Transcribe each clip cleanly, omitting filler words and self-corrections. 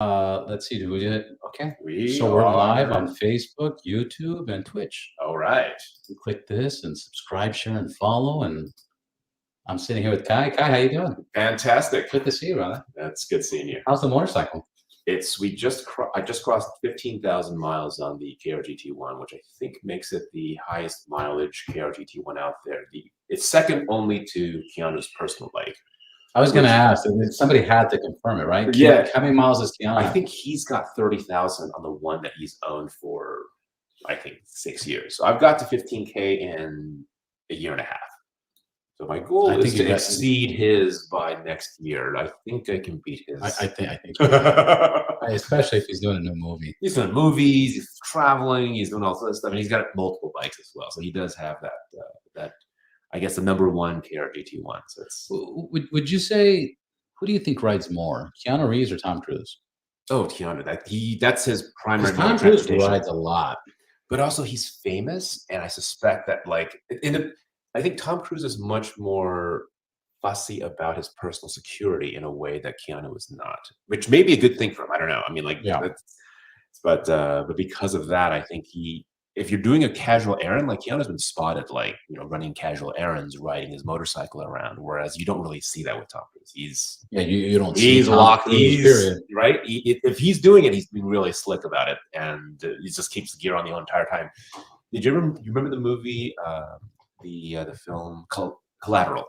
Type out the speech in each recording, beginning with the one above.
Let's see. Do we do it? Okay. We So we're live are. on Facebook, YouTube, and Twitch. All right. So click this and subscribe, share, and follow. And I'm sitting here with Kai. Kai, how you doing? Fantastic. Good to see you, brother. That's good seeing you. How's the motorcycle? I just crossed 15,000 miles on the KRGT1, which I think makes it the highest mileage KRGT1 out there. It's second only to Keanu's personal bike. I was going to ask. Somebody had to confirm it, right? Yeah. How many miles is Keanu? I think he's got 30,000 on the one that he's owned for, I think, 6 years. So I've got to 15K in a year and a half. So my goal is to exceed his by next year. I think I can beat his. I think especially if he's doing a new movie. He's doing movies. He's traveling. He's doing all this stuff, and he's got multiple bikes as well. So he does have that. I guess the number one KRGT1. So it's. Would you say, who do you think rides more, Keanu Reeves or Tom Cruise? Oh, Keanu. That's his primary. Tom Cruise rides a lot, but also he's famous, and I suspect that I think Tom Cruise is much more fussy about his personal security in a way that Keanu is not, which may be a good thing for him. I don't know. I mean, but because of that, I think if you're doing a casual errand, like Keanu's been spotted, running casual errands, riding his motorcycle around, whereas you don't really see that with Tom Cruise. You don't. He's locked. Right. If he's doing it, he's being really slick about it, and he just keeps the gear on the whole entire time. You remember the movie? The film Collateral,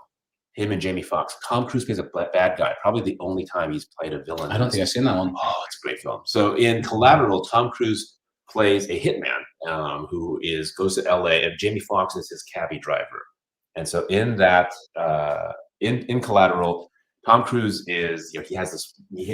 him and Jamie Foxx. Tom Cruise plays a bad guy. Probably the only time he's played a villain. I don't think I've seen that one. Oh, it's a great film. So in Collateral, Tom Cruise plays a hitman who goes to LA, and Jamie Foxx is his cabbie driver. And so in that in Collateral, Tom Cruise is he has this.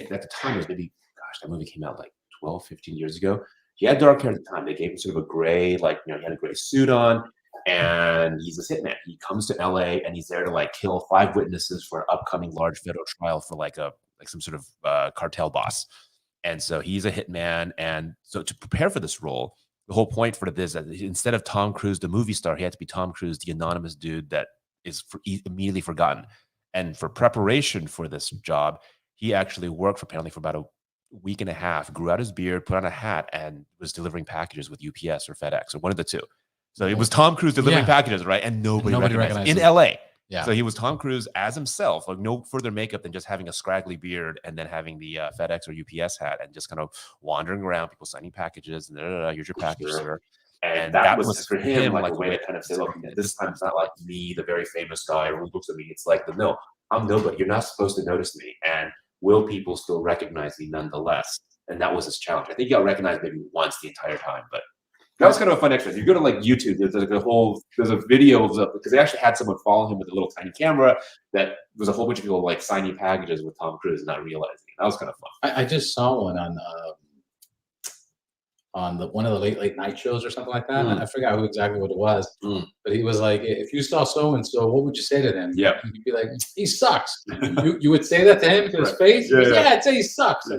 At the time, it was maybe that movie came out like 12, 15 years ago. He had dark hair at the time. They gave him sort of a gray, he had a gray suit on. And he's a hitman. He comes to LA and he's there to kill 5 witnesses for an upcoming large federal trial for some sort of cartel boss. And so he's a hitman. And so to prepare for this role, the whole point for this is that instead of Tom Cruise, the movie star, he had to be Tom Cruise, the anonymous dude that is immediately forgotten. And for preparation for this job, he actually worked apparently for about a week and a half, grew out his beard, put on a hat, and was delivering packages with UPS or FedEx or one of the two. So it was Tom Cruise delivering packages, right? And nobody recognized him in LA. Yeah. So he was Tom Cruise as himself, no further makeup than just having a scraggly beard and then having the FedEx or UPS hat and just kind of wandering around, people signing packages and here's your package, sir. And that was for him like a way to kind of say, look, this time it's not like me, the very famous guy who looks at me. It's like, no, I'm nobody. You're not supposed to notice me. And will people still recognize me nonetheless? And that was his challenge. I think he got recognized maybe once the entire time, but that was kind of a fun extra. If you go to YouTube, there's a video of because they actually had someone follow him with a little tiny camera that was a whole bunch of people signing packages with Tom Cruise and not realizing it. That was kind of fun. I just saw one on one of the late night shows or something like that. I forgot exactly what it was, but he was like, if you saw so and so, what would you say to them? Yeah, you'd be like, he sucks. you would say that to him to his face? I'd say he sucks. Yeah.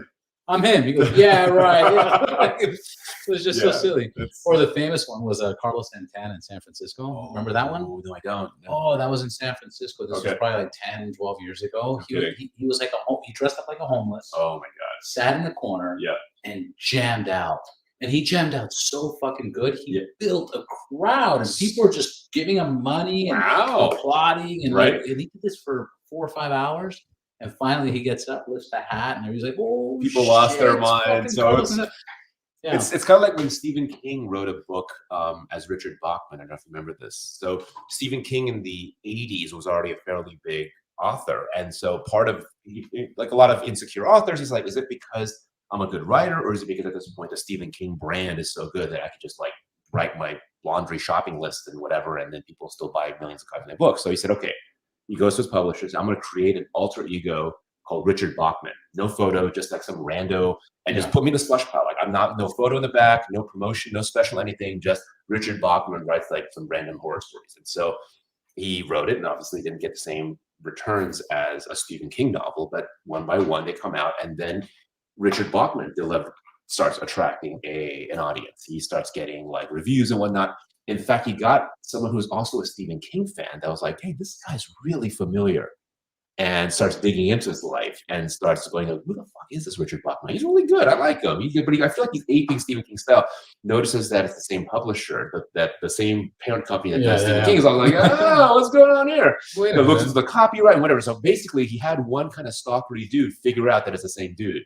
I'm him. He goes, yeah, right. Yeah. It was just so silly. Or the famous one was Carlos Santana in San Francisco. Remember that one? No, I don't. No. Oh, that was in San Francisco. This was probably 10, 12 years ago. He was like he dressed up like a homeless. Oh, my God. Sat in the corner and jammed out. And he jammed out so fucking good. He built a crowd, and people were just giving him money and applauding. And he did this for 4 or 5 hours. And finally, he gets up, lifts the hat, and he's like, "Oh, people lost their mind." So it's kind of like when Stephen King wrote a book as Richard Bachman. I don't know if you remember this. So Stephen King in the 80s was already a fairly big author, and so part of like a lot of insecure authors, he's like, "Is it because I'm a good writer, or is it because at this point the Stephen King brand is so good that I could just write my laundry shopping list and whatever, and then people still buy millions of copies of my books?" So he said, "Okay." He goes to his publishers. I'm going to create an alter ego called Richard Bachman. No photo, just like some rando, and just put me in the slush pile. I'm not, no photo in the back, no promotion, no special anything. Just Richard Bachman writes some random horror stories. And so he wrote it, and obviously didn't get the same returns as a Stephen King novel. But one by one, they come out, and then Richard Bachman starts attracting an audience. He starts getting reviews and whatnot. In fact, he got someone who's also a Stephen King fan that was like, "Hey, this guy's really familiar and starts digging into his life and starts going, who the fuck is this Richard Bachman? He's really good. I like him. He's good, but I feel like he's aping Stephen King style. Notices that it's the same publisher, that the same parent company that does Stephen King is all like, oh, what's going on here? Looks at the copyright and whatever. So basically, he had one kind of stalkery dude figure out that it's the same dude.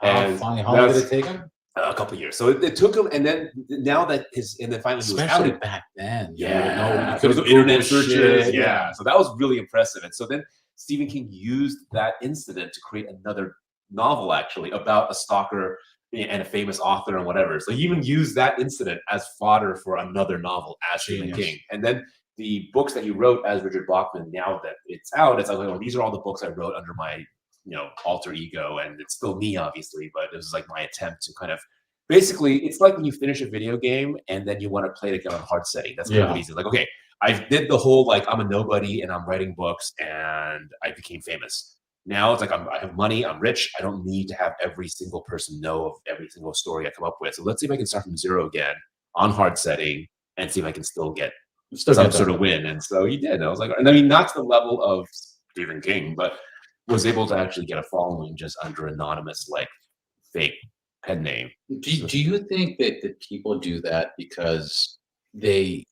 And how long did it take him? A couple of years. So it took him, and then now that and then finally he was outed back then. Yeah, there was internet searches. Yeah, so that was really impressive. And so then Stephen King used that incident to create another novel, actually, about a stalker and a famous author and whatever. So he even used that incident as fodder for another novel as Stephen King. And then the books that he wrote as Richard Bachman, now that it's out, it's like, oh, these are all the books I wrote under my alter ego, and it's still me, obviously, but it was like my attempt to kind of basically, it's like when you finish a video game and then you want to play it again on hard setting. That's kind of easy. Like, okay, I did the whole, like, I'm a nobody and I'm writing books and I became famous. Now it's like I have money, I'm rich, I don't need to have every single person know of every single story I come up with. So let's see if I can start from zero again on hard setting and see if I can still get some sort of win. And so he did. And I was like, and I mean, not to the level of Stephen King, but was able to actually get a following just under anonymous, like, fake pen name. Do you think that people do that because they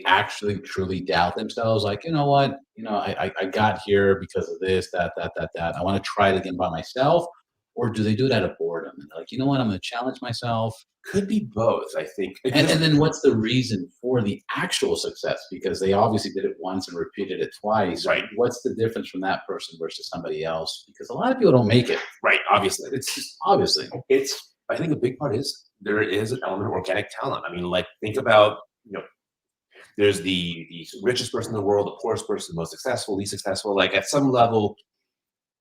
actually truly doubt themselves? Like, you know what? I got here because of this, that. I want to try it again by myself. Or do they do it out of boredom? And they're like, you know what? I'm going to challenge myself. Could be both, I think. And then what's the reason for the actual success? Because they obviously did it once and repeated it twice. Right. What's the difference from that person versus somebody else? Because a lot of people don't make it. Right. Obviously. It's just, I think a big part is there is an element of organic talent. I mean, like, think about, there's the richest person in the world, the poorest person, the most successful, least successful. Like, at some level,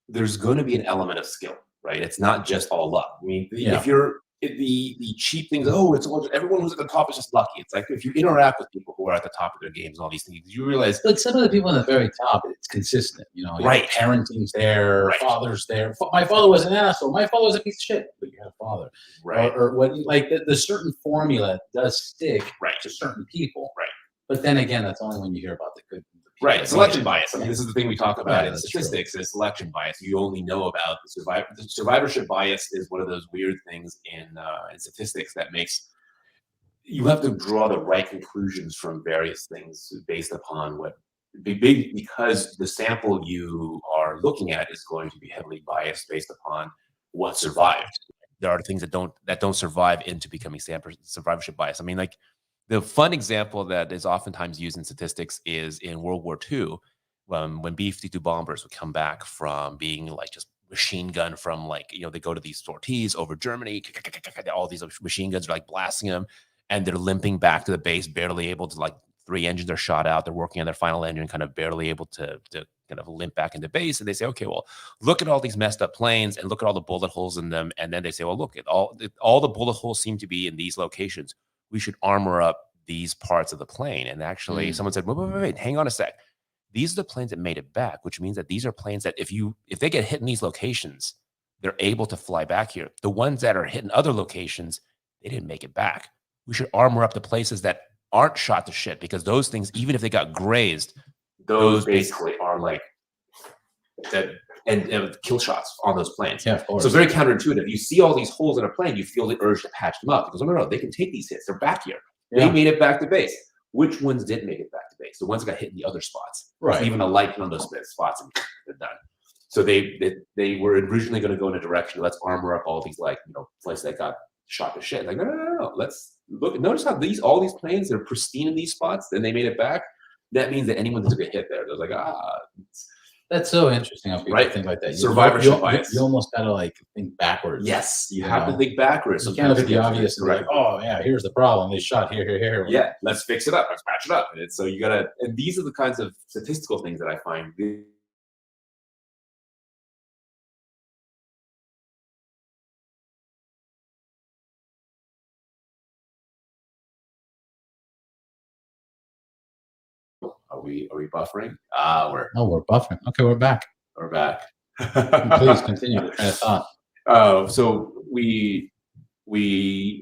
there's going to be an element of skill, right? It's not just all luck. I mean, if you're the cheap things, it's all, everyone who's at the top is just lucky. It's like, if you interact with people who are at the top of their games and all these things, you realize, like, some of the people at the very top, it's consistent. Right. Parenting's there, father's there. My father was an asshole. My father was a piece of shit, but you have a father, right? Or what? Like, the certain formula does stick to certain people, right? But then again, that's only when you hear about the good. Right, selection bias. I mean, this is the thing we talk about in statistics, is selection bias. You only know about the survivorship bias is one of those weird things in statistics that makes you have to draw the right conclusions from various things based upon because the sample you are looking at is going to be heavily biased based upon what survived. There are things that don't survive into becoming survivorship bias. I mean, like, the fun example that is oftentimes used in statistics is in World War II, when B-52 bombers would come back from being, like, just machine gun from, like, they go to these sorties over Germany, all these machine guns are, like, blasting them, and they're limping back to the base, barely able to, like, 3 engines are shot out, they're working on their final engine, kind of barely able to kind of limp back into base. And they say, okay, well, look at all these messed up planes and look at all the bullet holes in them. And then they say, well, look, all the bullet holes seem to be in these locations. We should armor up these parts of the plane. And actually someone said, wait, hang on a sec. These are the planes that made it back, which means that these are planes that if they get hit in these locations, they're able to fly back here. The ones that are hit in other locations, they didn't make it back. We should armor up the places that aren't shot to shit, because those things, even if they got grazed, those basically are like that and kill shots on those planes. Yeah, of course. So it's very counterintuitive. You see all these holes in a plane, you feel the urge to patch them up because no, they can take these hits. They're back here. They made it back to base. Which ones didn't make it back to base? The ones that got hit in the other spots. Right. Even a light on those spots, and they're done. So they were originally going to go in a direction. Let's armor up all these places that got shot to shit. Like no. Let's look. Notice how all these planes, they're pristine in these spots, and they made it back. That means that anyone that's going to hit there, they're like That's so interesting how people think like that. Survivorship bias. You almost gotta, like, think backwards. Yes, you have to think backwards. You can't look at the obvious and be like, oh yeah, here's the problem. They shot here. Yeah, let's fix it up. Let's patch it up. And so you gotta, and these are the kinds of statistical things that I find. Are we buffering? We're buffering. Okay, we're back. We're back. Please continue the train of thought. So we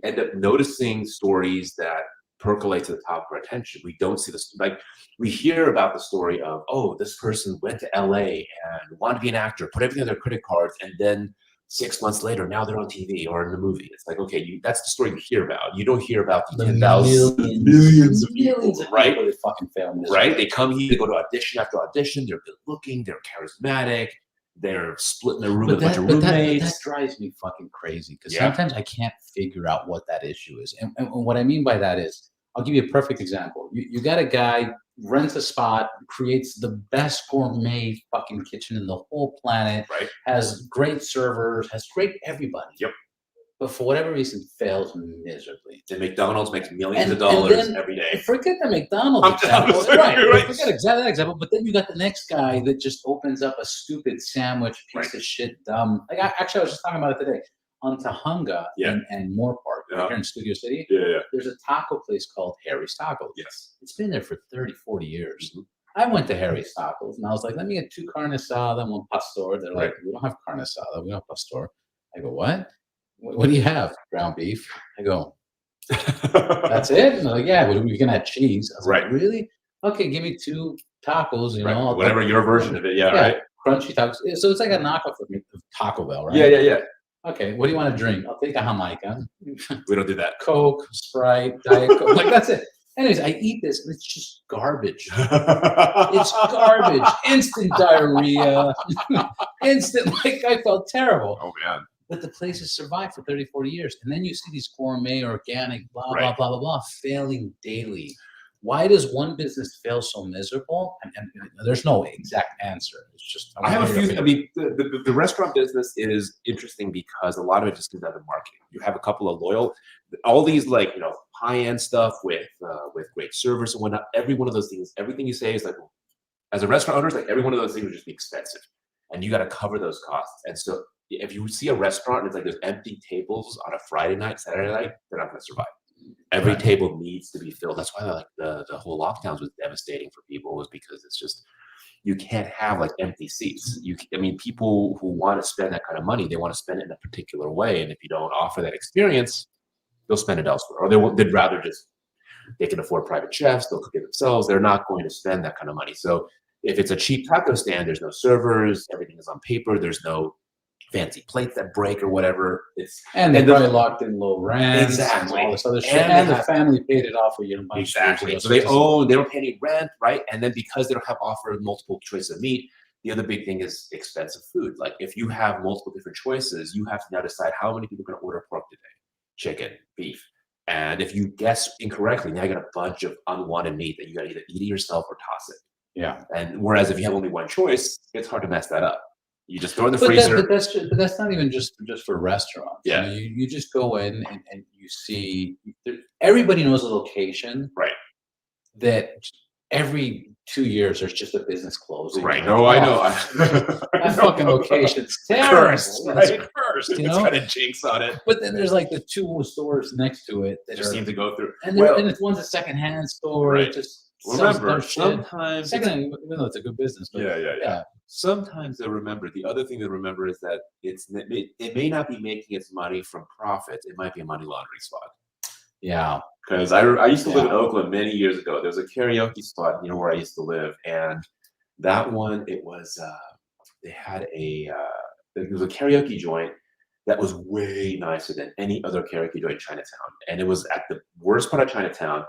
end up noticing stories that percolate to the top of our attention. We don't see this, like we hear about the story of, oh, this person went to LA and wanted to be an actor, put everything on their credit cards, and then 6 months later, now they're on TV or in the movie. It's like, okay, that's the story you hear about. You don't hear about the 10,000 millions of people, right? That fucking fail, right? They come here, they go to audition after audition. They're good looking, they're charismatic, they're splitting their room with a bunch of roommates. That drives me fucking crazy because sometimes I can't figure out what that issue is. And what I mean by that is, I'll give you a perfect example. You got a guy, rents a spot, creates the best gourmet fucking kitchen in the whole planet, right? Has great servers, has great everybody. Yep. But for whatever reason, fails miserably. And McDonald's makes millions of dollars every day. Forget the McDonald's example. Right. Forget exactly that example. But then you got the next guy that just opens up a stupid sandwich, piece of shit, dumb. Like actually, I was just talking about it today. On Tahunga and Moore Park, right here in Studio City, there's a taco place called Harry's Tacos. Yes. It's been there for 30, 40 years. I went to Harry's Tacos and I was like, let me get 2 carne asada and 1 pastor. They're like, we don't have carne asada, we don't have pastor. I go, what? What do you have? Ground beef. I go, that's it? And they're like, yeah, we can add cheese. I was like, really? Okay, give me 2 tacos, you know. Whatever your version of it, right? Crunchy tacos. So it's like a knockoff of Taco Bell, right? Yeah. Okay, what do you want to drink? I'll take a Jamaica. We don't do that. Coke, Sprite, Diet Coke. Like, that's it. Anyways, I eat this, and it's just garbage. It's garbage. Instant diarrhea. Instant, like, I felt terrible. Oh, man. But the place has survived for 30, 40 years. And then you see these gourmet, organic, blah, blah, blah, blah, blah, failing daily. Why does one business fail so miserable? And there's no exact answer. It's just I have a few. I mean, the restaurant business is interesting because a lot of it just comes out of marketing. You have a couple of all these high end stuff with great servers and whatnot. Every one of those things, everything you say is like, as a restaurant owner, like every one of those things would just be expensive, and you got to cover those costs. And so, if you see a restaurant and it's like there's empty tables on a Friday night, Saturday night, they're not going to survive. Every table needs to be filled. That's why the whole lockdowns was devastating for people, was because it's just, you can't have like empty seats. People who want to spend that kind of money, they want to spend it in a particular way. And if you don't offer that experience, they'll spend it elsewhere. Or they'd rather they can afford private chefs, they'll cook it themselves. They're not going to spend that kind of money. So if it's a cheap taco stand, there's no servers, everything is on paper, there's no fancy plates that break or whatever. They're probably locked in low rent. Exactly. And all this other shit. And the family paid it off a year. Exactly. So they don't pay any rent, right? And then because they don't have offered multiple choices of meat, the other big thing is expensive food. Like if you have multiple different choices, you have to now decide how many people are going to order pork today, chicken, beef. And if you guess incorrectly, now you got a bunch of unwanted meat that you got to either eat it yourself or toss it. Yeah. And whereas if you have only one choice, it's hard to mess that up. You just throw in the freezer. But that's not even just for restaurants. Yeah. I mean, you just go in and you see, everybody knows a location. Right. That every 2 years there's just a business closing. Right. No, I know. That fucking location's terrible. Cursed, right? Cursed. It's got a jinx on it. But then there's like the 2 stores next to it that just seem to go through. And it's one's a secondhand store. Right. It just remember, sometimes even though it's a good business. But yeah. Sometimes they remember. The other thing to remember is that it may not be making its money from profits. It might be a money laundering spot. Yeah. Because I used to live in Oakland many years ago. There was a karaoke spot, where I used to live, and that one, it was they had it was a karaoke joint that was way nicer than any other karaoke joint in Chinatown, and it was at the worst part of Chinatown,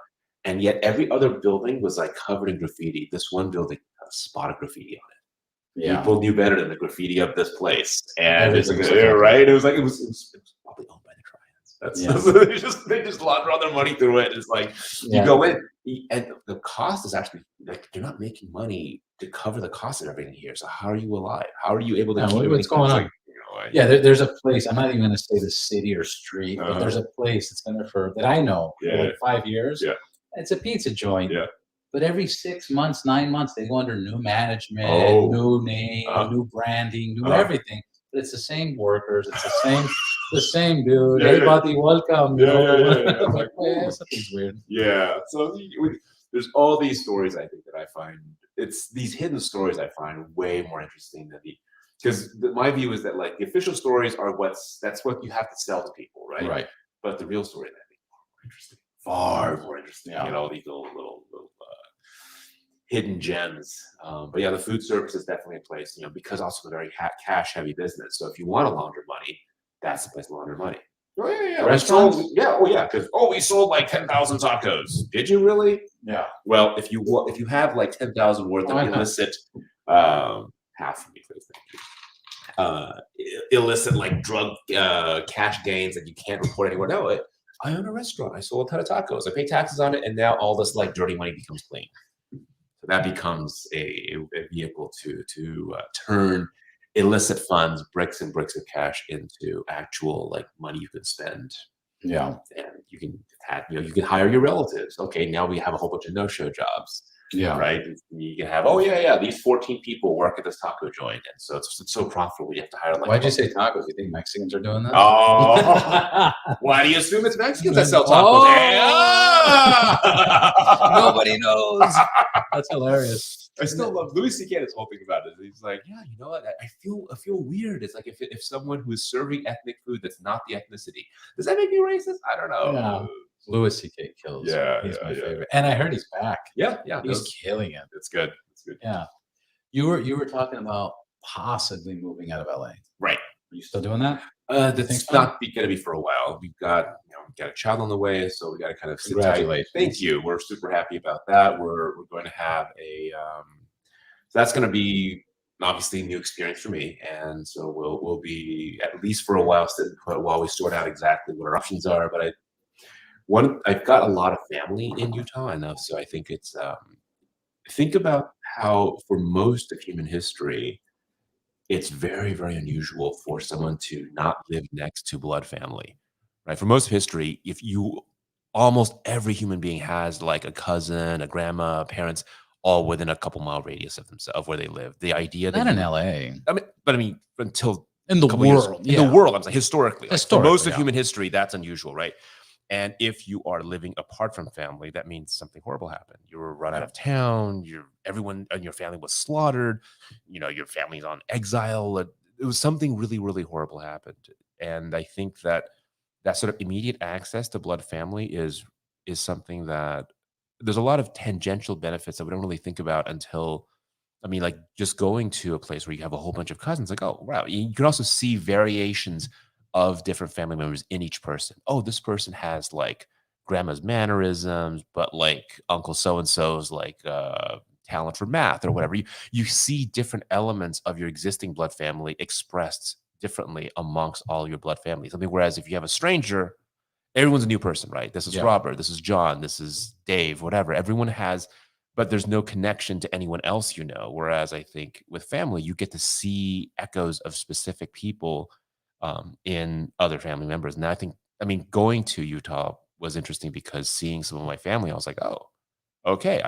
and yet every other building was like covered in graffiti. This one building had a spot of graffiti on it. Yeah. People knew better than the graffiti of this place, and it's right. It was probably owned by the Triads. They just launder all their money through it. It's like you go in, and the cost is actually like you're not making money to cover the cost of everything here. So how are you alive? How are you able to keep what's going on? There's a place. I'm not even going to say the city or street, but there's a place that's been there that I know for like 5 years. Yeah, it's a pizza joint. Yeah. But every 6 months, 9 months, they go under new management, new name, new branding, new everything. But it's the same workers. It's the same dude. Hey, buddy, welcome. Like, something's weird. Yeah. So there's all these stories. I think that I find it's these hidden stories I find way more interesting than because my view is that like the official stories are that's what you have to sell to people, right? Right. But the real story, I think, is more interesting. far more interesting. You know, these little hidden gems. But yeah, the food service is definitely a place, because also a very cash heavy business. So if you want to launder money, that's the place to launder money. Oh yeah. Restaurants? Because we sold like 10,000 tacos. Did you really? Yeah. Well, if you have like 10,000 worth of illicit, half for me, please, thank you. Illicit like drug cash gains that you can't report anywhere. No, I own a restaurant. I sold a ton of tacos. I pay taxes on it, and now all this like dirty money becomes clean. So that becomes a vehicle to turn illicit funds, bricks and bricks of cash, into actual like money you can spend. Yeah, and you can you can hire your relatives. Okay, now we have a whole bunch of no-show jobs. Yeah, right. You can have these 14 people work at this taco joint, and so it's so profitable. You have to hire like. Why'd you say tacos? You think Mexicans are doing that? Oh, why do you assume it's Mexicans that sell tacos? Nobody knows. That's hilarious. I still love Louis C.K. is hoping about it. He's like, yeah, you know what? I feel weird. It's like if someone who is serving ethnic food that's not the ethnicity, does that make you racist? I don't know. Yeah. Louis C.K. kills. Yeah, he's my favorite, and I heard he's back. Yeah, he's killing it. It's good. It's good. Yeah, you were talking about possibly moving out of LA, right? Are you still doing that? That's not going to be for a while. We've got a child on the way, so we got to kind of sit tight. Thank you. We're super happy about that. We're going to have a so that's going to be obviously a new experience for me, and so we'll be at least for a while sitting put while we sort out exactly what our options are. But I've got a lot of family in Utah enough, so I think it's think about how for most of human history, it's very, very unusual for someone to not live next to blood family, right? For most of history, almost every human being has like a cousin, a grandma, parents, all within a couple mile radius of themselves, of where they live. The idea that not in LA. I mean, until in the world, in the world, I'm saying historically, for most of yeah. human history, that's unusual, right? And if you are living apart from family, that means something horrible happened. You were run out of town. Everyone in your family was slaughtered. Your family's on exile. It was something really, really horrible happened. And I think that sort of immediate access to blood family is something that there's a lot of tangential benefits that we don't really think about until, I mean, like just going to a place where you have a whole bunch of cousins, like, oh, wow. You can also see variations of different family members in each person. Oh, this person has like grandma's mannerisms, but like Uncle so-and-so's like talent for math or whatever. You see different elements of your existing blood family expressed differently amongst all your blood family. Something whereas if you have a stranger, everyone's a new person, right? This is Robert, this is John, this is Dave, whatever. Everyone has, but there's no connection to anyone else, Whereas I think with family, you get to see echoes of specific people in other family members. And I mean, going to Utah was interesting because seeing some of my family, I was like, oh, okay,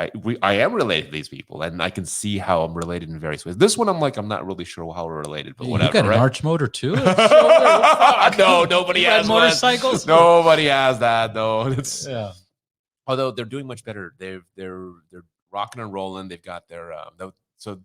I am related to these people, and I can see how I'm related in various ways. This one, I'm not really sure how we're related, but whatever. You got an arch motor too? No, nobody has motorcycles. Nobody has that though. Although they're doing much better. They're rocking and rolling. They've got their so.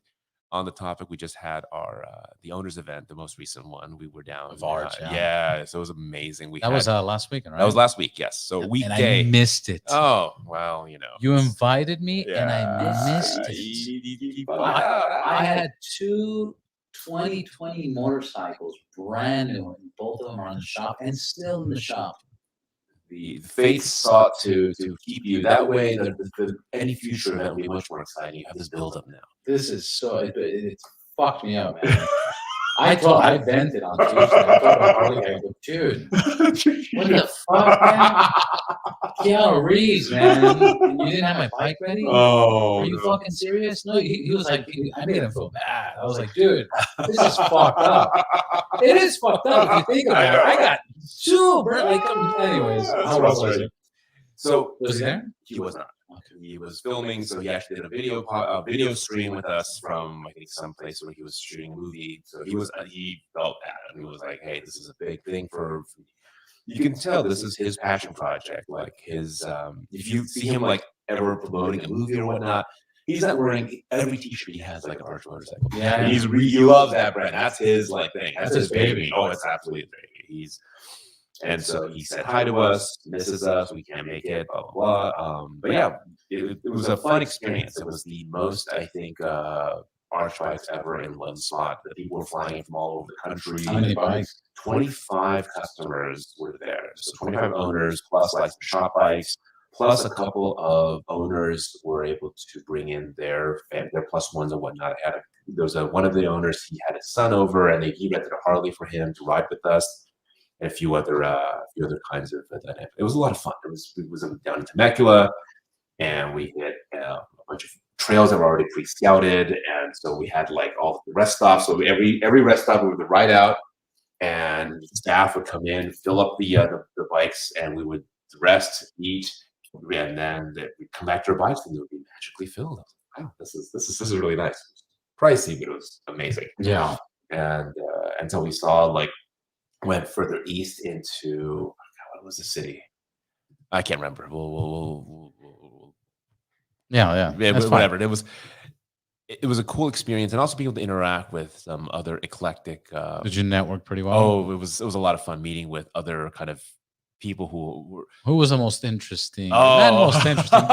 On the topic, we just had our the owners event, the most recent one. We were down. So it was amazing. That was last weekend, right? That was last week, yes. So weekday. And I missed it. Oh, well, You invited me, and I missed it. I had two 2020 motorcycles, brand new, and both of them are in the shop and still in the shop. The faith sought to keep you that way. Any future event will be much more exciting. You have this build up now. This is it fucked me up, man. I vented on Tuesday. I told my Harley guy, dude, what the fuck, man? Keanu Reeves, man. And you didn't have my bike ready? Oh, are you fucking serious? No, he was like, I made him feel bad. I was like, dude, this is fucked up. It is fucked up if you think about it. I got two, anyways. How was it? So was he there? He was not. He was filming, so he actually did a video stream with us from I think some place where he was shooting a movie. So he felt that, and he was like, "Hey, this is a big thing for." You can tell this is his passion project. Like his, if you see him like ever promoting a movie or whatnot, he's not wearing every T-shirt he has like a Arch motorcycle. Yeah, he loves that brand. That's his like thing. That's his baby. Oh, it's absolutely his baby. And so he said hi to us, misses us, we can't make it, blah, blah, blah. But yeah, it was a fun experience. It was the most, I think, arch bikes ever in one spot. The people were flying in from all over the country. How many bikes? 25 customers were there. So 25 owners, plus like some shop bikes, plus a couple of owners were able to bring in their plus ones and whatnot. There was one of the owners, he had his son over, and he rented a Harley for him to ride with us, and a few other kinds of dynamic. It was a lot of fun. It was down in Temecula, and we hit a bunch of trails that were already pre-scouted, and so we had like all the rest stops. So every rest stop we would ride out, and staff would come in, fill up the bikes, and we would rest, eat, and then we'd come back to our bikes, and they would be magically filled. Wow, this is really nice. Pricey, but it was amazing. Yeah, and so we saw went further east into what was the city? I can't remember. Yeah, whatever. It was a cool experience, and also being able to interact with some other eclectic. Did you network pretty well? Oh, it was a lot of fun meeting with other kind of people who were. Who was the most interesting? Oh. Not most interesting,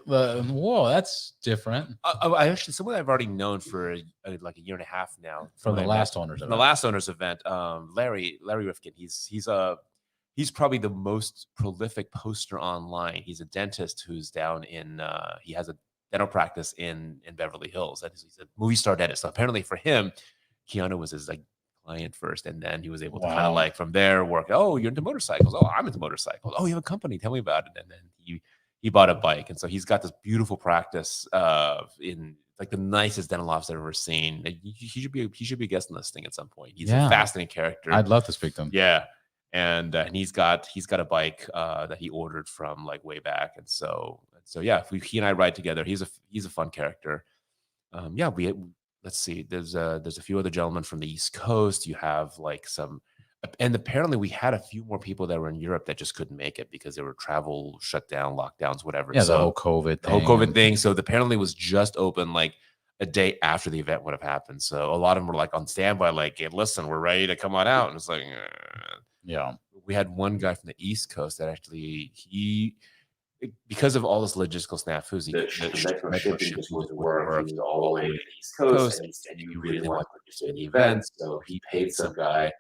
but whoa, that's different. I actually, someone I've already known for like a year and a half now. From the last owners event. The last owners event, Larry Rifkin. He's probably the most prolific poster online. He's a dentist who's down in. He has a dental practice in Beverly Hills. He's a movie star dentist. So apparently for him, Keanu was his client first, and then he was able to kind of from there work. Oh, you're into motorcycles. Oh, I'm into motorcycles. Oh, you have a company. Tell me about it. And then he bought a bike, and so he's got this beautiful practice in the nicest dental office I've ever seen. He should be a guest on this thing at some point. He's a fascinating character. I'd love to speak to him. Yeah. And he's got a bike that he ordered from way back, and so yeah, he and I ride together. He's a fun character. Let's see. There's a few other gentlemen from the East Coast. You have some, and apparently we had a few more people that were in Europe that just couldn't make it because there were travel shutdown, lockdowns, whatever. Yeah, the whole COVID thing. So apparently was just open a day after the event would have happened. So a lot of them were on standby, hey, listen, we're ready to come on out. And it's yeah. We had one guy from the East Coast that actually because of all this logistical snafus, shipping just wasn't work. He was all the way to the East Coast, and you really want to participate in the event, so he paid some guy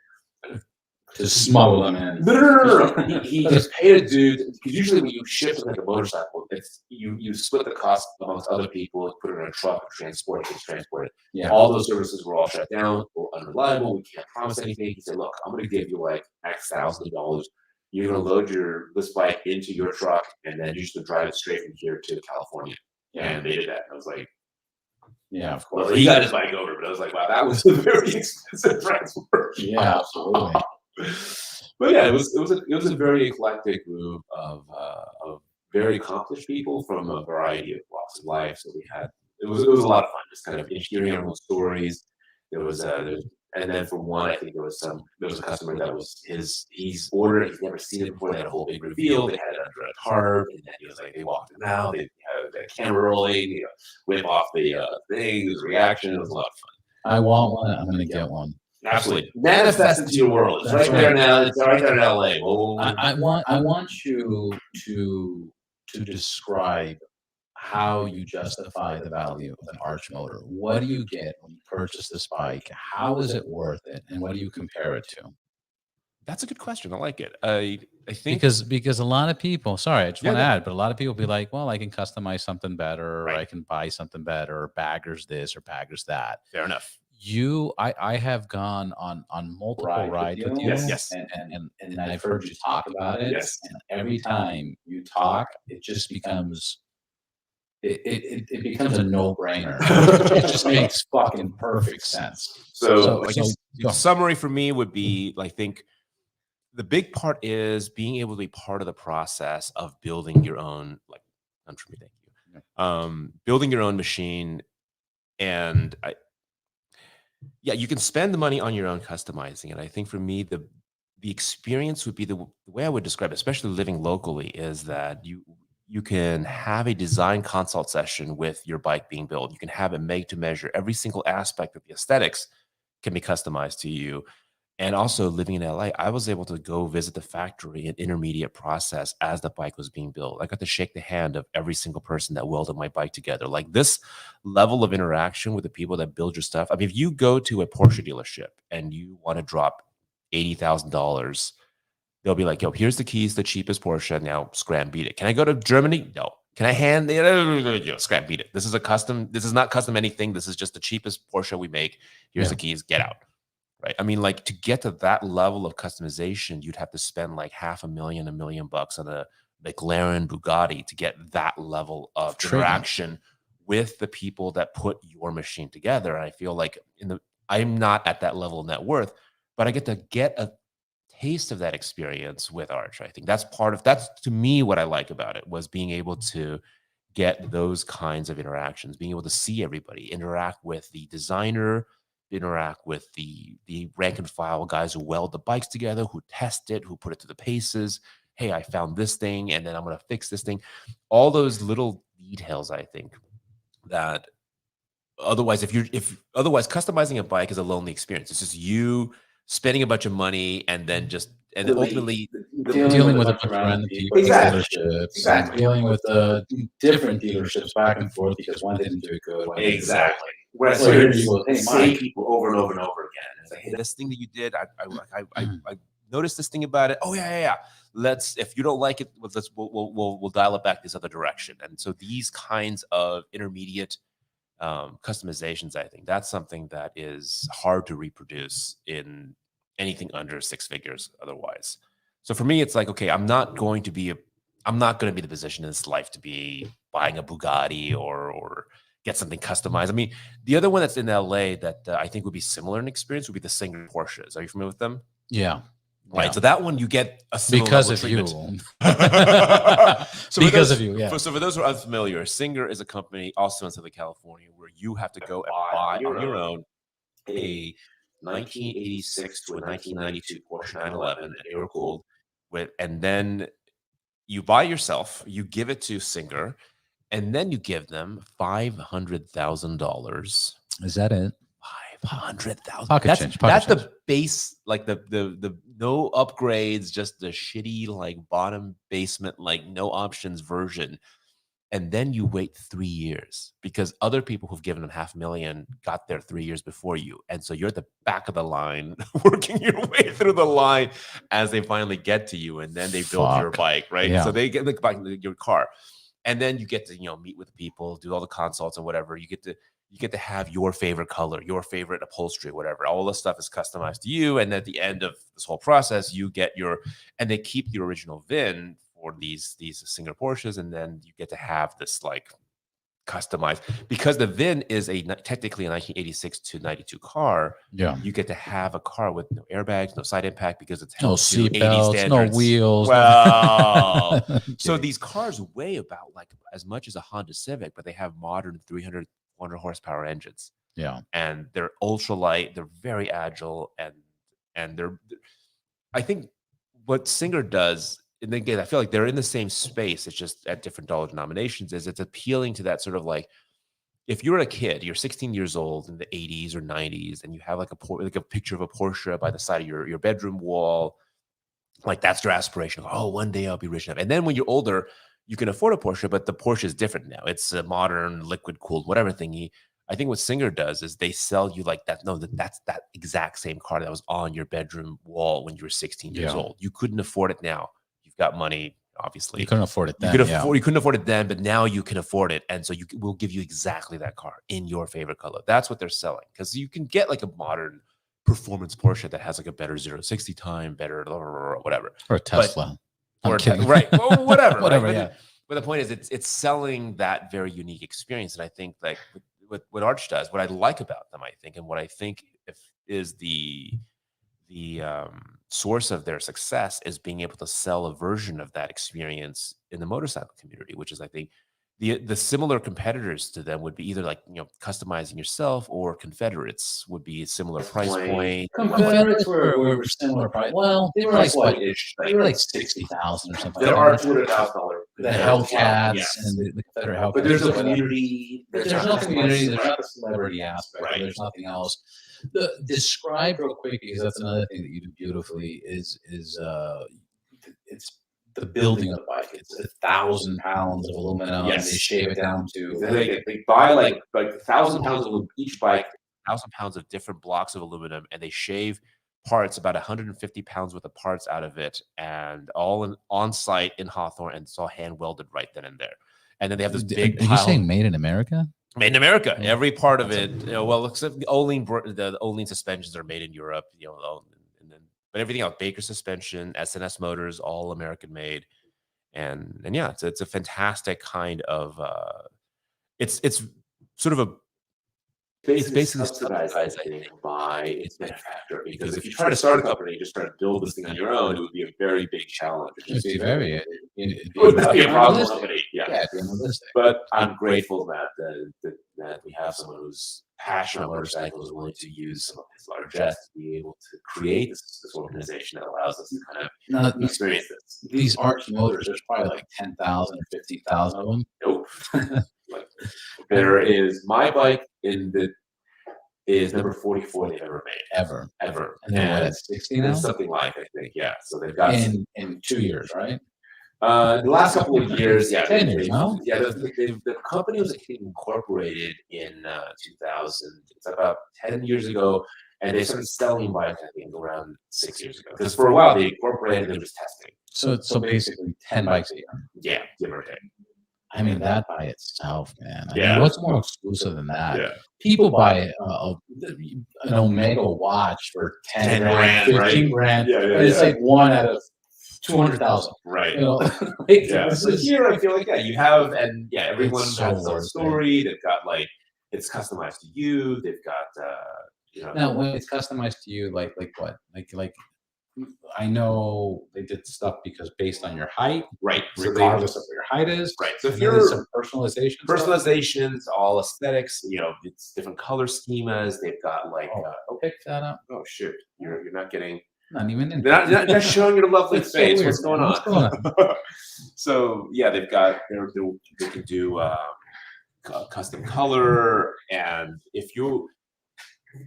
to smuggle them in. No. He just paid a dude, because usually when you ship a motorcycle, it's you split the cost amongst other people, put it in a truck, transport it. Yeah. All those services were all shut down, or unreliable. We can't promise anything. He said, "Look, I'm going to give you X $1,000. You're going to load this bike into your truck, and then you're just going to drive it straight from here to California." Yeah. And they did that. And I was like, yeah, of course. Well, he got his bike over, but I was like, wow, that was a very expensive transport. Yeah, absolutely. But yeah, it was a very eclectic group of very accomplished people from a variety of walks of life. So it was a lot of fun, just kind of hearing everyone's stories. And then for one, I think there was a customer that was he's never seen it before. They had a whole big reveal. They had it under a tarp, and then he was they walked him out. They had the camera rolling, whip off the thing. His reaction. It was a lot of fun. I want one. I'm going to get one. Absolutely, manifest into your world. It's right there now. It's right there in LA. I want you to describe how you justify the value of an Arch motor. What do you get when you purchase this bike? How is it worth it? And what do you compare it to? That's a good question. I like it. I think because a lot of people, sorry, I just want to add, but a lot of people be like, well, I can customize something better, or I can buy something better, or baggers this or baggers that. Fair enough. I have gone on multiple rides with you. Yes. And I've heard you talk about it. Yes. And every time you talk, it just becomes it becomes a no-brainer. It just makes fucking perfect sense. So I guess the summary for me would be, I think the big part is being able to be part of the process of building your own, thank you. Building your own machine. And you can spend the money on your own customizing it. I think for me, the experience would be the way I would describe it, especially living locally, is that you can have a design consult session with your bike being built. You can have it made to measure. Every single aspect of the aesthetics can be customized to you. And also living in LA, I was able to go visit the factory and intermediate process as the bike was being built. I got to shake the hand of every single person that welded my bike together. Like this level of interaction with the people that build your stuff. I mean, if you go to a Porsche dealership and you want to drop $80,000, they'll be like, yo, here's the keys, the cheapest Porsche. Now scram beat it. Can I go to Germany? No. Can I hand the scram beat it? This is not custom anything. This is just the cheapest Porsche we make. Here's the keys, get out. Right. I mean, like to get to that level of customization, you'd have to spend like $500,000, $1 million bucks on a McLaren Bugatti to get that level of interaction with the people that put your machine together. And I feel like I'm not at that level of net worth, but I get a taste of that experience with Arch. I think that's to me what I like about it, was being able to get those kinds of interactions, being able to see everybody, interact with the designer, interact with the rank and file guys who weld the bikes together, who test it, who put it to the paces. Hey, I found this thing, and then I'm going to fix this thing. All those little details, I think, that otherwise, otherwise customizing a bike is a lonely experience. It's just you spending a bunch of money and then ultimately dealing with a bunch of random people, dealerships, dealing with different dealerships back and forth because one didn't do good. Exactly. Whereas here you go, hey, same people over and over and over again. It's like, hey, this thing that you did, I noticed this thing about it. Oh yeah. If you don't like it, we'll dial it back this other direction. And so these kinds of intermediate customizations, I think that's something that is hard to reproduce in anything under 6 figures otherwise. So for me, it's like, okay, I'm not going to be in the position in this life to be buying a Bugatti or get something customized. I mean, the other one that's in LA that I think would be similar in experience would be the Singer Porsches. Are you familiar with them? Yeah. Right. Yeah. So that one you get a because of you. Because of you. Yeah. So for those who are unfamiliar, Singer is a company also in Southern California where you have to go and buy on your own a 1986 to a 1992 Porsche 911, and they were cooled with, and then you buy yourself, you give it to Singer, and then you give them $500,000. Is that it? $500,000. That's the base, like the no upgrades, just the shitty like bottom basement, like no options version. And then you wait 3 years because other people who've given them $500,000 got there 3 years before you. And so you're at the back of the line, working your way through the line as they finally get to you. And then they build your bike, right? Yeah. So they get like your car. And then you get to, meet with people, do all the consults and whatever. You get to have your favorite color, your favorite upholstery, whatever. All this stuff is customized to you. And at the end of this whole process, you get and they keep the original VIN for these Singer Porsches, and then you get to have this like customized, because the VIN is technically a 1986 to 92 car. Yeah, you get to have a car with no airbags, no side impact, because it's no seat belts, no wheels. Well, so these cars weigh about like as much as a Honda Civic, but they have modern 300 horsepower engines. Yeah, and they're ultra light. They're very agile, and they're. I think what Singer does. And again, I feel like they're in the same space. It's just at different dollar denominations. It's appealing to that sort of like, if you're a kid, you're 16 years old in the 80s or 90s, and you have like a picture of a Porsche by the side of your bedroom wall, like that's your aspiration. Oh, one day I'll be rich enough. And then when you're older, you can afford a Porsche, but the Porsche is different now. It's a modern liquid cooled whatever thingy. I think what Singer does is they sell you like that. No, that's that exact same car that was on your bedroom wall when you were 16 years old. You couldn't afford it now. Got money, obviously. You couldn't afford it then. You couldn't afford it then, but now you can afford it. And so we'll give you exactly that car in your favorite color. That's what they're selling. Because you can get like a modern performance Porsche that has like a better 0-60 time, better whatever. Or a Tesla. Right. Well, whatever. Whatever, right? Yeah. But the point is it's selling that very unique experience. And I think like what Arch does, what I like about them, I think, and what I think is the source of their success is being able to sell a version of that experience in the motorcycle community, which is, I think, the similar competitors to them would be either like, customizing yourself, or Confederates would be a similar price point. Confederates were similar price. Well, they were like what? They were like $60,000 or something. There are $200,000 the Hellcats and the Confederate Hellcats. But there's a community. There's no community. There's not the celebrity aspect. Right. There's nothing else. Describe real quick, because that's another thing that you do beautifully. Is it's the building of the bike. It's 1,000 pounds of aluminum. Yes. They shave it down to. They buy like 1,000 pounds of each bike. 1,000 pounds of different blocks of aluminum, and they shave parts, about 150 pounds worth of parts out of it, and all on site in Hawthorne, and it's all hand welded right then and there. And then they have this big. Did you say made in America? Made in America, every part of it. Well, except the Olin suspensions are made in Europe. But everything else, Baker suspension, SNS motors, all American made, and yeah, it's a fantastic kind of. It's sort of a. It's basically subsidized, I think, by its manufacturer. Because if you try to start a company, you just try to build this thing on your own, it would be a very big challenge. It'd be very. It would be a problem company. Yeah. But I'm grateful that we have someone who's passionate about motorcycles, willing to use some of his largesse to be able to create this organization that allows us to kind of experience this. These Arch motors, there's probably like 10,000 or 15,000 of them. Nope. There is my bike is number 44 they've ever made. Ever. And then 60 now? Something like, I think, yeah. So they've got in 2 years, right? The last couple of years, yeah. 10 years, no? Yeah, the company was incorporated in 2000. It's about 10 years ago, and they started selling bikes, I think, around 6 years ago. Because for a while, they incorporated and just testing. So basically 10 bikes a year. Yeah, give or take. I mean, that by itself, man. I Yeah. mean, what's more exclusive than that? Yeah. People buy an Omega watch for 10 grand, 15 grand. Yeah, and it's like one out of 200,000. Right. You know, This is here. I feel like you have, and everyone It's so has their worth it. story. They've got it's customized to you. They've got Now, when it's customized to you, like what? Like I know they did stuff because based on your height, right. regardless of what your height is. Right. So if And then you're some personalization, personalizations, all aesthetics, it's different color schemas. They've got pick that up. oh shit, you're not getting. Not even in. They're not showing your lovely That's so face. weird, What's going man. on? What's going on? So yeah, they've got they can do custom color, and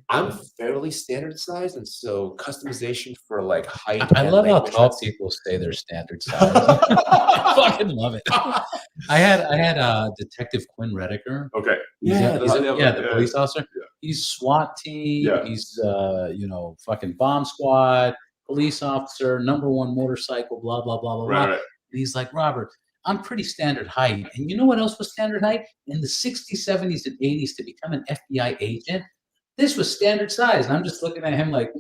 I'm fairly standard size, and so customization for height. I love how tall people say their standard size. I fucking love it. I had Detective Quinn Rediker. Okay. The police officer. Yeah. He's SWAT team. Yeah. He's fucking bomb squad, police officer, #1 motorcycle, blah blah blah blah blah. Right. And he's like, Robert, I'm pretty standard height. And you know what else was standard height? In the 60s, 70s, and 80s, to become an FBI agent, this was standard size. And I'm just looking at him like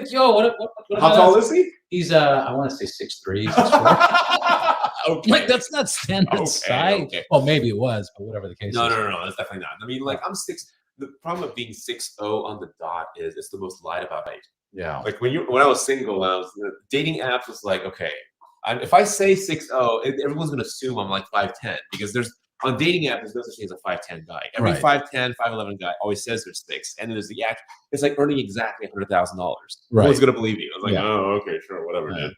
yo, what How tall is he? He's I want to say 6'3", 6'4". Okay. Like that's not standard size. Okay. Well, maybe it was, but whatever the case. No, is. that's definitely not. I mean, I'm 6. The problem of being 6'0" on the dot is it's the most lied about height. Yeah. Like when I was single, dating apps was like, okay, if I say 6'0", everyone's gonna assume I'm like 5'10", because on dating app there's no such thing as a 5'10" guy. Every 5'10", 5'11" guy always says they're 6, and then there's the act. It's like earning exactly $100,000. Right. No one's gonna believe you. I was like, oh, okay, sure, whatever, dude.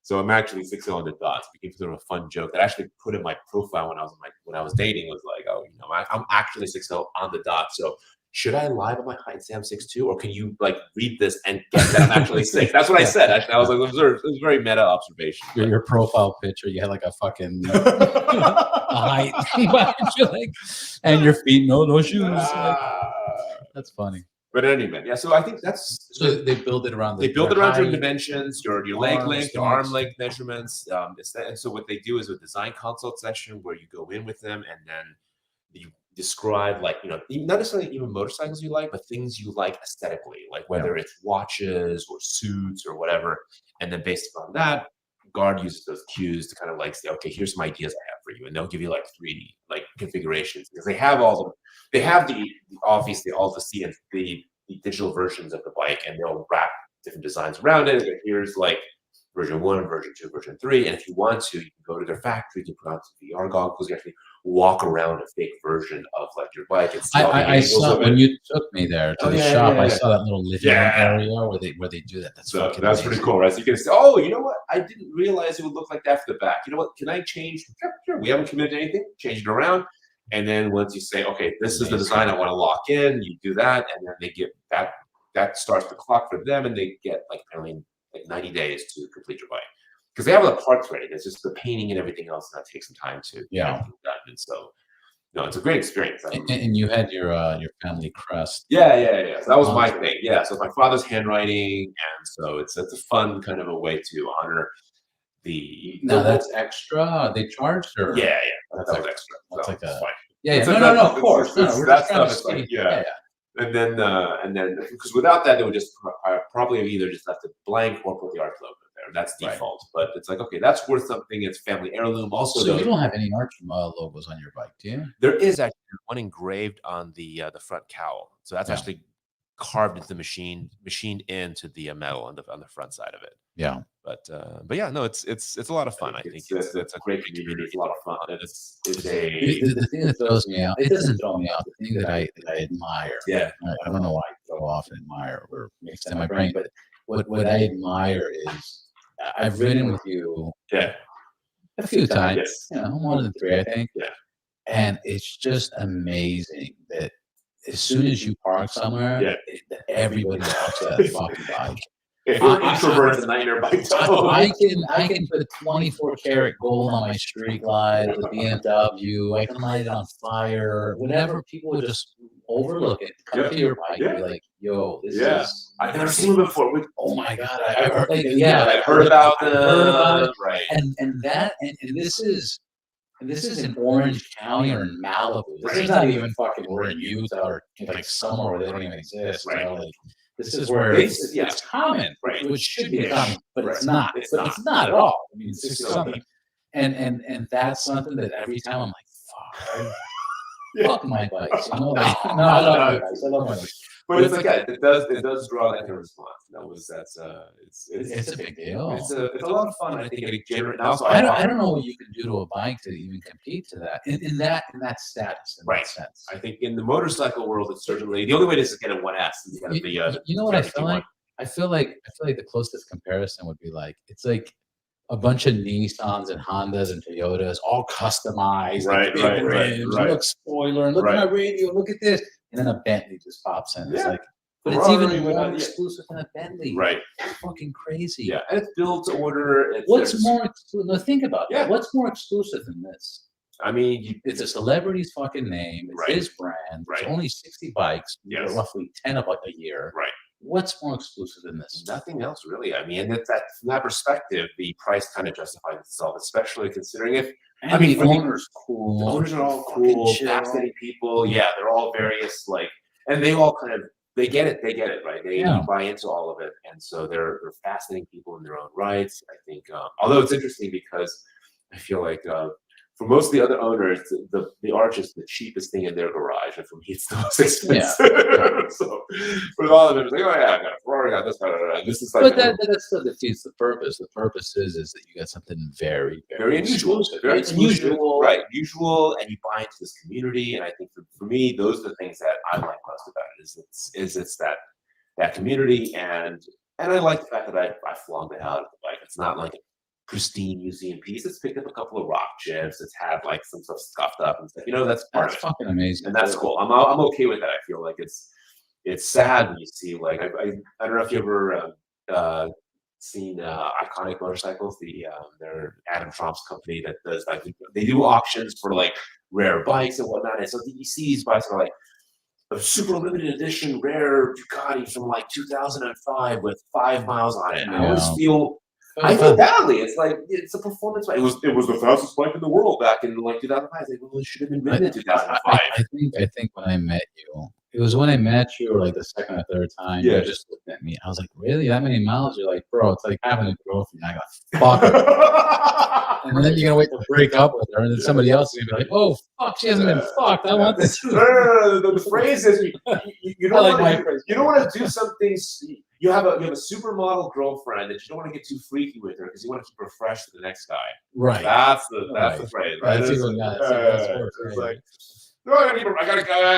So I'm actually 6'0" on the dots. It became sort of a fun joke that I actually put in my profile when I was dating. Was like, oh, I'm actually 6'0" on the dot. So should I lie about my height and say I'm 6'2", or can you read this and get that I'm actually 6? That's what I said. Actually, I was like, it was a very meta observation. Your profile picture, you had like a fucking a height, and your feet, no shoes. That's funny. But in any event, yeah. So I think that's they build it around. They build it around your dimensions, your leg length, your arm length measurements. And so what they do is a design consult session where you go in with them, and then you describe not necessarily even motorcycles you like, but things you like aesthetically, like whether it's watches or suits or whatever. And then based upon that, Guard uses those cues to kind of say, okay, here's some ideas I have for you, and they'll give you 3D configurations, because they have obviously all the digital versions of the bike, and they'll wrap different designs around it. And here's version 1, version 2, version 3. And if you want to, you can go to their factories and put on some VR goggles. You actually walk around a fake version of like your bike and see all the I angles saw of it. when you took me there to the shop. I saw that little living room Yeah. area where they do that. That's fucking That's amazing. pretty cool, right? So you can say, oh, you know what? I didn't realize it would look like that for the back. You know what? Can I change? Sure. We haven't committed to anything. Change it around. And then once you say, okay, this is the design I want to lock in, you do that, and then they get that. That starts the clock for them, and they get like apparently like 90 days to complete your bike because they have the parts ready. It's just the painting and everything else that takes some time to get everything done. And so, no, it's a great experience. And you had your family crest. Yeah. So that was my thing. Yeah. So my father's handwriting, and so it's a fun kind of a way to honor the. No, that's extra. They charged her. Yeah. That was extra. That's like a. Fine. Yeah. No. Of course. We're that just trying to stuff is see. like, And then, because without that, they would just probably have either just left it blank or put the Arch logo there. That's default. But it's like, okay, that's worth something. It's family heirloom. Also, so you don't have any Arch logos on your bike, do you? There is actually one engraved on the front cowl. So that's actually carved into the machined into the metal on the front side of it. Yeah. But yeah, no, it's a lot of fun. I think it's a great community. It's a lot of fun. It's the thing that throws me out. It doesn't throw me out. The thing that I admire. Yeah. I don't know why I throw off and admire or mixed in my brain, but what I admire is I've ridden with you. Yeah. A few times. Yes. You know, more than 3, I think. Yeah. And it's just amazing that as soon as you park somewhere, everybody walks that fucking bike. Introverts and nightmare bike. I can put 24 karat gold on my street glide with BMW. I can light it on fire. Whatever, people would just overlook it. Come to your bike and be like, "Yo, this is." I've never seen it before. Oh my god! I've heard about it. Right. And this is in Orange County or in Malibu. This is not even fucking we're in Utah or like somewhere where they don't even exist. Right. You know, like, this is where it's common, right? Which should be common, but it's not. It's not at all. I mean, it's something, and that's something that every time I'm like, fuck my bikes. You know, like, I love my bikes. I love my bikes. But it's like it does draw that kind of response. It's a big deal. It's a lot of fun. I think it generates. Also, I don't know what you can do to a bike to even compete to that in that status. In that sense. I think in the motorcycle world, it's certainly the only way to get a 1S is to be you know what I feel like? I feel like the closest comparison would be like it's like a bunch of Nissans and Hondas and Toyotas all customized, right? Look spoiler, and look at my radio, look at this. And then a Bentley just pops in. It's like, but it's even more exclusive than a Bentley. Right. It's fucking crazy. Yeah, and it's built to order. What's more exclusive? No, think about that. What's more exclusive than this? I mean, it's a celebrity's fucking name. It's his brand. It's only 60 bikes. Roughly 10 of like a year. Right. What's more exclusive than this? Nothing else, really. I mean, from that perspective, the price kind of justifies itself, especially considering the owner's cool. The owners are all cool, fascinating people. Yeah, they're all various, and they all kind of, they get it, right? They buy into all of it. And so they're fascinating people in their own rights. I think, although it's interesting because I feel like for most of the other owners, the Arch is the cheapest thing in their garage, and for me, it's the most expensive. So, for all of them, it's like, oh yeah, I got a Ferrari, I got this, this is like. But that still defeats the purpose. The purpose is that you got something very, very unusual, very unusual, right? Usual, and you buy into this community, and I think for me, those are the things that I like most about it. Is it's that community, and I like the fact that I flogged it out of the bike. It's not like pristine museum piece. It's picked up a couple of rock chips. It's had like some stuff scuffed up and stuff. You know, that's fucking amazing, and that's cool. I'm okay with that. I feel like it's sad when you see like I don't know if you ever seen Iconic Motorcycles. They're Adam Tromp's company that does like they do auctions for like rare bikes and whatnot. And so you see these bikes are like a super limited edition rare Ducati from like 2005 with 5 miles on it. And I always feel. I feel badly. It's like it's a performance bike. It was the fastest bike in the world back in like 2005. I think it should have been written in 2005. I think when I met you, it was when I met you, or like the second or third time. You just looked at me. I was like, "Really? That many miles?" You're like, "Bro, it's like having a girlfriend." I got fuck her. And then you're gonna wait to break up with her, and then somebody else is gonna be like, "Oh fuck, she hasn't been fucked. I want this." The phrase is you don't want to do something. you have a supermodel girlfriend that you don't want to get too freaky with her because you want to keep her fresh for the next guy. Right. That's the phrase. Right. It's like, no, I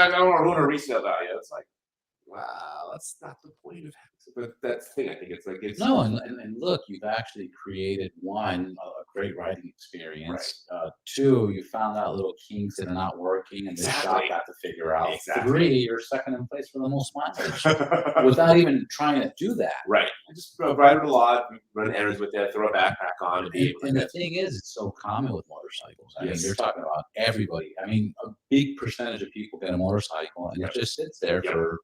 don't want to ruin her resale value. It's like, wow, that's not the point of but that's the thing. I think it's like it's no, and look, you've actually created one a great writing experience. Right. Two, you found out little kinks that are not working, and the shop got to figure out. Exactly. Three, you're second in place for the most mileage without even trying to do that. Right. I just ride it a lot, run errands with it, throw a backpack on, and the thing is, it's so common with motorcycles. I mean, you're talking about everybody. I mean, a big percentage of people get a motorcycle, and it just sits there for.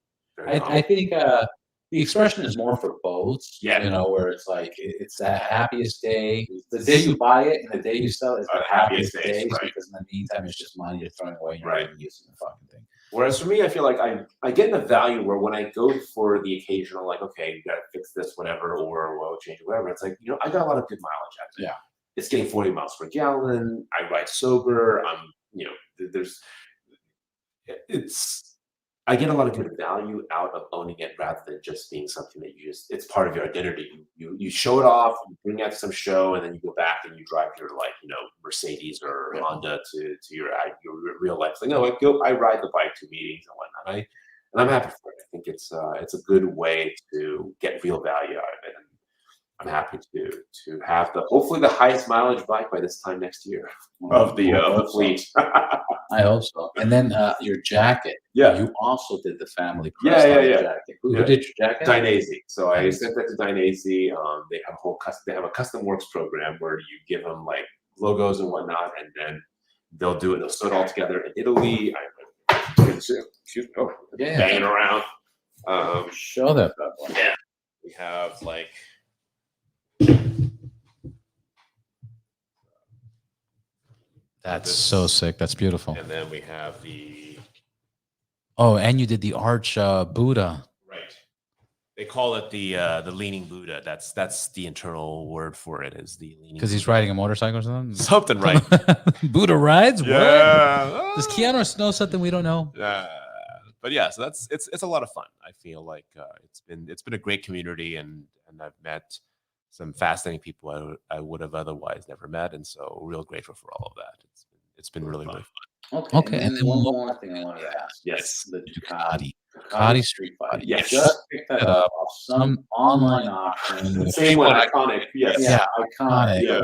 I think the expression is more for boats, you know, where it's like it's the happiest day. The day you buy it and the day you sell it is the happiest days because in the meantime it's just money you're throwing away and you're not even using the fucking thing. Whereas for me, I feel like I get in a value where when I go for the occasional, like, okay, you gotta fix this, whatever, or oil change, whatever, it's like, you know, I got a lot of good mileage out of it. Yeah. It's getting 40 miles per gallon. I ride sober. You know, I get a lot of good value out of owning it rather than just being something that it's part of your identity. You show it off, you bring it to some show, and then you go back and you drive your, like, you know, Mercedes or Honda to your real life. Like, no, I ride the bike to meetings and whatnot. And I'm happy for it. I think it's a good way to get real value out of it. And I'm happy to have hopefully the highest mileage bike by this time next year of the fleet. I hope so. And then your jacket. Yeah. You also did the family crest on the jacket. Who did your jacket? Dainese. So I sent that to Dainese. They have a custom works program where you give them like logos and whatnot, and then they'll do it. They'll sew it all together in Italy. Banging around. Show that. Yeah. We have like. That's so sick. That's beautiful. And then we have the. Oh, and you did the arch Buddha. Right. They call it the leaning Buddha. That's the internal word for it. Is the leaning. Because he's riding a motorcycle or something. Something, right? Buddha rides. Yeah. What? Does Keanu know something we don't know? But yeah, so it's a lot of fun. I feel like it's been a great community, and I've met some fascinating people I would have otherwise never met, and so real grateful for all of that. It's been really fun. Okay. And then one more thing I wanted to ask. Yes, the Ducati Street Fighter. Yes, just picked that up off some online auction. The same one, iconic. Yes, yeah, iconic. Yeah.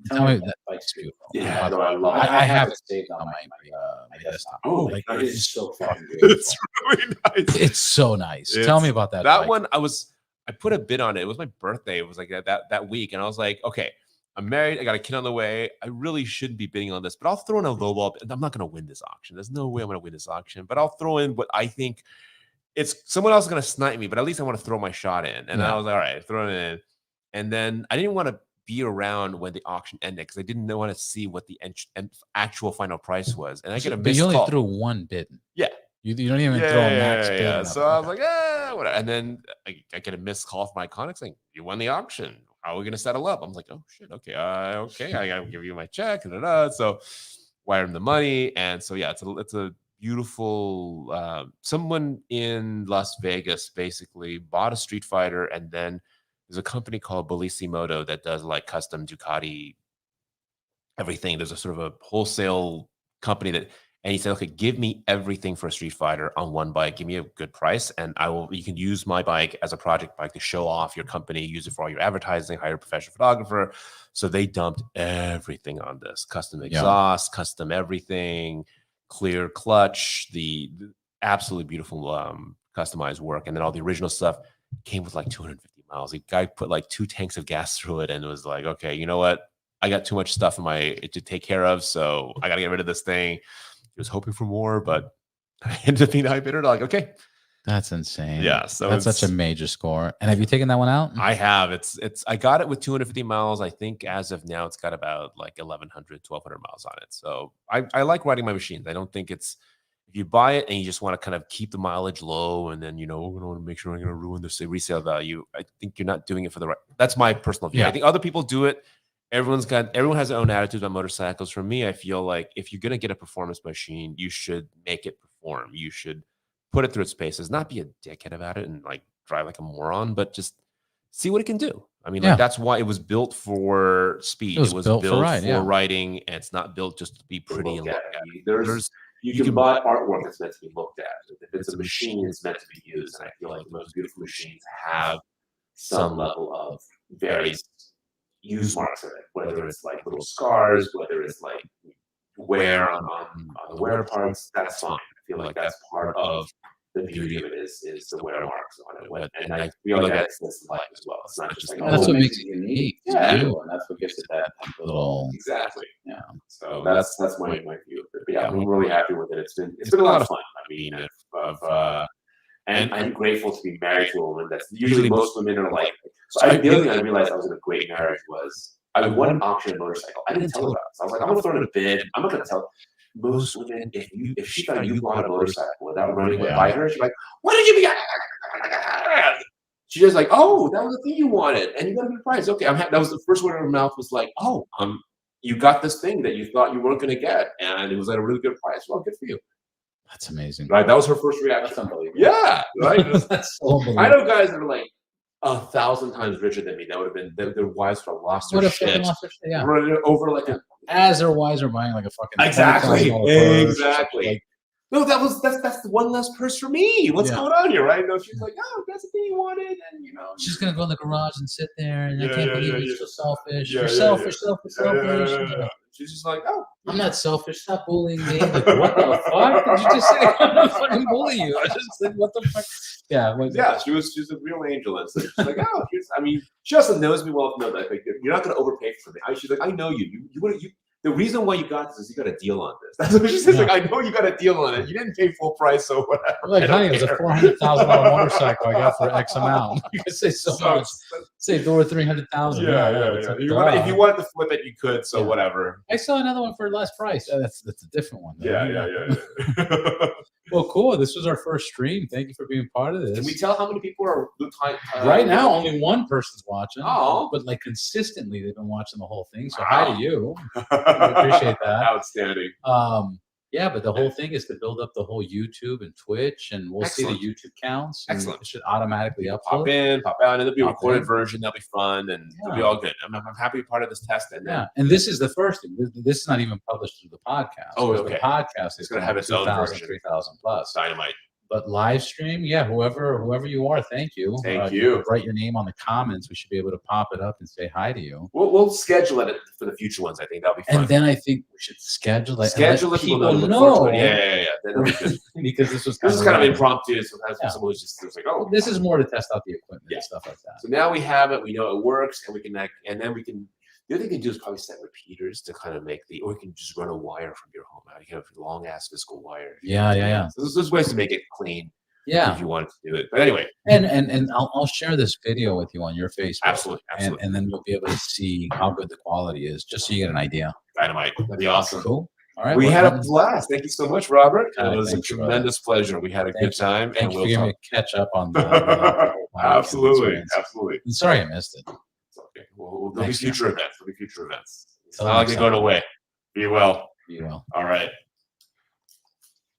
Tell me that bike's beautiful. Yeah, I love it. I have it saved on my desktop. Oh, like it's so fucking beautiful. It's really nice. It's so nice. Tell me about that. That one, I put a bid on it. It was my birthday. It was like that week, and I was like, okay, I'm married. I got a kid on the way. I really shouldn't be bidding on this, but I'll throw in a lowball. I'm not going to win this auction. There's no way I'm going to win this auction, but I'll throw in what I think. It's someone else is going to snipe me, but at least I want to throw my shot in. And I was like, all right, throw it in. And then I didn't want to be around when the auction ended because I didn't want to see what the actual final price was. And I get a missed call. You only threw one bid. Yeah. You don't even throw a max bid. Yeah. So I was like, whatever. And then I get a missed call from my Iconic saying, you won the auction. How are we going to settle up? I'm like, oh, shit. Okay. Okay. I got to give you my check. So wire them the money. And so, yeah, it's a beautiful, someone in Las Vegas basically bought a Street Fighter, and then there's a company called Bellissimoto that does like custom Ducati everything. There's a sort of a wholesale company and he said, okay, give me everything for a Street Fighter on one bike. Give me a good price, and you can use my bike as a project bike to show off your company, use it for all your advertising, hire a professional photographer. So they dumped everything on this, custom exhaust, custom everything, clear clutch, the absolutely beautiful customized work. And then all the original stuff came with like 250 miles. The guy put like 2 tanks of gas through it and it was like, okay, you know what? I got too much stuff to take care of, so I got to get rid of this thing. He was hoping for more, but I ended up being high bidder. Like, okay. That's insane. Yeah. So that's such a major score. And have you taken that one out? I have. I got it with 250 miles. I think as of now, it's got about like 1,100, 1,200 miles on it. So I like riding my machines. I don't think if you buy it and you just want to kind of keep the mileage low and then, we're going to want to make sure I'm going to ruin the resale value, I think you're not doing it for the right. That's my personal view. Yeah. I think other people do it. Everyone has their own attitudes on motorcycles. For me, I feel like if you're going to get a performance machine, you should make it perform. You should put it through its paces, not be a dickhead about it and like drive like a moron, but just see what it can do. I mean, like that's why it was built for speed. It was built for writing, and it's not built just to be pretty and look at. You can buy artwork that's meant to be looked at. If it's a machine, it's meant to be used. And I feel like the most beautiful machines have some level of various use marks in it, whether it's like little scars, whether it's like wear on the wear parts. That's fine. I feel like that's part of the beauty of it is the wear marks on it, and I feel like that's life as well. It's not just like that's what makes it unique, and that's what gives it that little So that's my view of it. But yeah, I'm really happy with it. It's been a lot of fun. I mean, and I'm grateful to be married to a woman. That's usually most women are like. So the other thing I realized I was in a great marriage was I won an auction motorcycle. I didn't tell her about this. I was like, I'm gonna throw in a bid. I'm not gonna tell. Most women, if she found you bought a motorcycle without running it by her, she's like, "What did you be?" She's just like, "Oh, that was the thing you wanted, and you got a good price." Okay, that was the first word out of her mouth was like, "Oh, you got this thing that you thought you weren't going to get, and it was at a really good price. Well, good for you." That's amazing, right? That was her first reaction. That's unbelievable. Yeah, right. That's so unbelievable. I know guys that are like 1,000 times richer than me. That would have been their wives would have lost their shit. Yeah. Running over like as their wives are buying like a fucking exactly. Like, no, that's the one less purse for me. What's going on here, right? No, she's like, oh, that's the thing you wanted, and she's gonna go in the garage and sit there, and I can't believe you're so selfish. You're selfish. She's just like, oh, I'm not selfish. Stop bullying me. Like, what the fuck? Did you just say I'm not fucking bully you? I just said, what the fuck? Yeah, she's a real angel. And so she's like, oh, I mean, she also knows me well enough that like, you're not gonna overpay for me. She's like, I know you. The reason why you got this is you got a deal on this. That's what she says. Like, I know you got a deal on it. You didn't pay full price, so whatever. Like, honey, it was a $400,000 motorcycle I got for X amount. You could say so much. Say over $300,000. Yeah. If you wanted to flip it, you could. So whatever. I saw another one for less price. That's a different one. Though. Yeah. Well, cool. This was our first stream. Thank you for being part of this. Can we tell how many people are right now? Only one person's watching. Oh, but like consistently, they've been watching the whole thing. So hi to you. I appreciate that. Outstanding. Yeah, but the whole thing is to build up the whole YouTube and Twitch, and we'll see the YouTube counts. Excellent. It should automatically upload. Pop in, pop out, and it'll be a recorded version. That'll be fun, and it'll be all good. I'm happy to be part of this test. And this is the first thing. This is not even published through the podcast. Oh, okay. The podcast is going to have its own version. 3,000 plus. Dynamite. But live stream, whoever you are, thank you. Thank you. Write your name on the comments. We should be able to pop it up and say hi to you. We'll schedule it for the future ones. I think that'll be fun. And then I think we should schedule it. Schedule it. People know. Yeah. Because this was kind of impromptu. So someone was just like, oh, this is more to test out the equipment and stuff like that. So now we have it. We know it works, and we can then we can. The other thing you can do is probably set repeaters to kind of make or you can just run a wire from your home out. You have a long ass physical wire. Yeah. So there's ways to make it clean. Yeah, if you wanted to do it, but anyway, and I'll share this video with you on your Facebook. Absolutely. And then you'll be able to see how good the quality is, just so you get an idea. Dynamite, that'd be awesome. Cool. All right, we had a blast. Thank you so much, Robert. It was a tremendous pleasure. We had a good time, and we'll giving me a catch up on the absolutely. I'm sorry I missed it. It's okay. Well, there'll be future events. It's not like they're going away. Be well. Be well. All right.